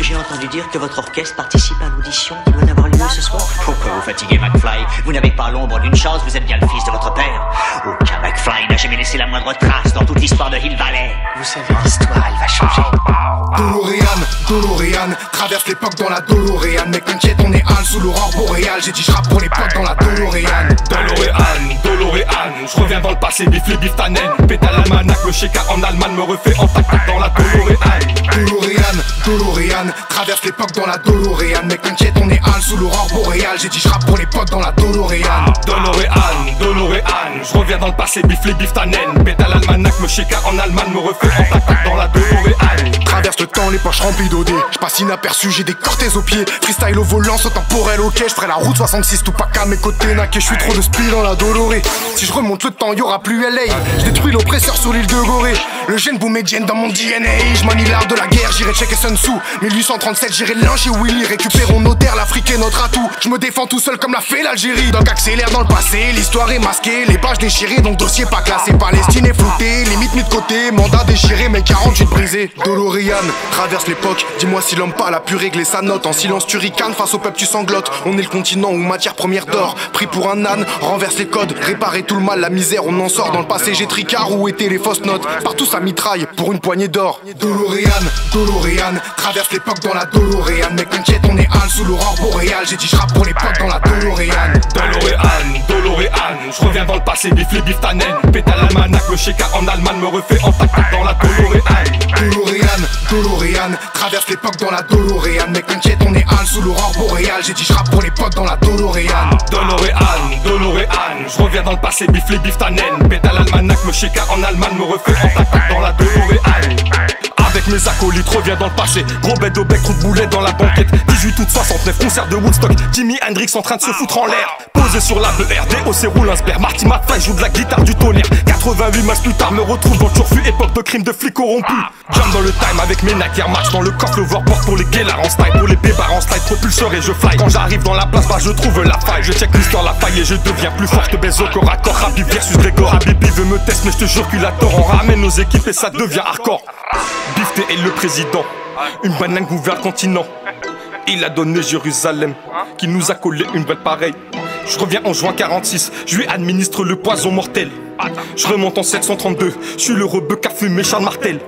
J'ai entendu dire que votre orchestre participe à l'audition qui doit avoir lieu ce soir. Pourquoi vous fatiguez, McFly? Vous n'avez pas l'ombre d'une chance, vous êtes bien le fils de votre père. Aucun McFly n'a jamais laissé la moindre trace dans toute l'histoire de Hill Valley. Vous savez, l'histoire, elle va changer. DeLorean, traverse l'époque dans la DeLorean. Mec t'inquiète, on est hal sous l'aurore boréale. J'ai dit j'rappe pour les potes dans la DeLorean. Je reviens dans le passé, bif les bif ta naine. Pétale almanach, le Sheka en Allemagne me refait en tac dans la DeLorean, traverse l'époque dans la DeLorean. Mec t'inquiète, on est hal sous l'aurore boréale. J'ai dit j'rappe pour les potes dans la DeLorean. Je reviens dans le passé, bif les bif ta naine. Pétale almanach, le Sheka en Allemagne me refait en tac dans la DeLorean. Traverse le temps, les poches remplies d'OD. J'passe inaperçu, j'ai des cortèses aux pieds. Freestyle au volant, saut temporel, ok. J'ferai la route 66, tout pas qu'à mes côtés. Naquet, j'suis trop de speed dans la Doloré. Si je remonte le temps, y'aura plus LA. J'détruis l'oppresseur sur l'île de Gorée. Le gène boumédienne dans mon DNA. J'manie l'art de la guerre, j'irai checker Sun Tzu. 1837, j'irai lyncher Willy. Récupérons nos terres, l'Afrique est notre atout. J'me défends tout seul comme l'a fait l'Algérie. Donc accélère dans le passé, l'histoire est masquée. Les pages déchirées, donc dossier pas classé. Palestine est floutée, limite mis de côté. Mandat déchiré, mais 48 brisés. DeLorean, traverse l'époque. Dis-moi si l'homme pas a pu régler sa note. En silence tu ricanes, face au peuple tu sanglotes. On est le continent où matière première d'or. Pris pour un âne, renverse les codes. Réparer tout le mal, la misère, on en sort. Dans le passé j'ai tricard, où étaient les fausses notes. Partout ça mitraille, pour une poignée d'or. DeLorean, traverse l'époque dans la DeLorean. Mec t'inquiète, on est hal sous l'aurore boréale. J'ai dit j'rappe pour les potes dans la DeLorean. Je reviens dans le passé, bif les bif ta naine. Pétale almanach, le Sheka en Allemagne me refait en tac dans la DeLorean, traverse l'époque dans la DeLorean. Mec t'inquiète, on est hal sous l'aurore boréale. J'ai dit j'rappe pour les potes dans la DeLorean. Je reviens dans le passé, bif les bif ta naine. Pétale almanach, le Sheka en Allemagne me refait en tac dans la DeLorean. Avec mes acolytes, reviens dans le passé. Gros bête de bec, trou de boulet dans la banquette. 18 août 69, concert de Woodstock. Jimi Hendrix en train de se foutre en l'air. Posé sur la BRD, OC roule un sperme. Marty McFly joue de la guitare du tonnerre. 88 matchs plus tard, me retrouve dans le turfu. Époque de crime de flics corrompus. Jump dans le time avec mes Nike Air Max. Dans le coffre, le workboard pour les guélards en style. Pour les bébards en slide, propulseur et je fly. Quand j'arrive dans la place, bah je trouve la faille. Je check l'histoire, la faille et je deviens plus fort. Je te baise au corps à corps. Habib versus Grégor. Habibi veut me tester, mais je te jure qu'il a tort. On ramène nos équipes et ça devient hardcore. Bifté est le président, une banane gouverne le continent. Il a donné Jérusalem, qui nous a collé une belle pareille. Je reviens en juin 46, je lui administre le poison mortel. Je remonte en 732, je suis le rebeu qu'a fumé Charles Martel.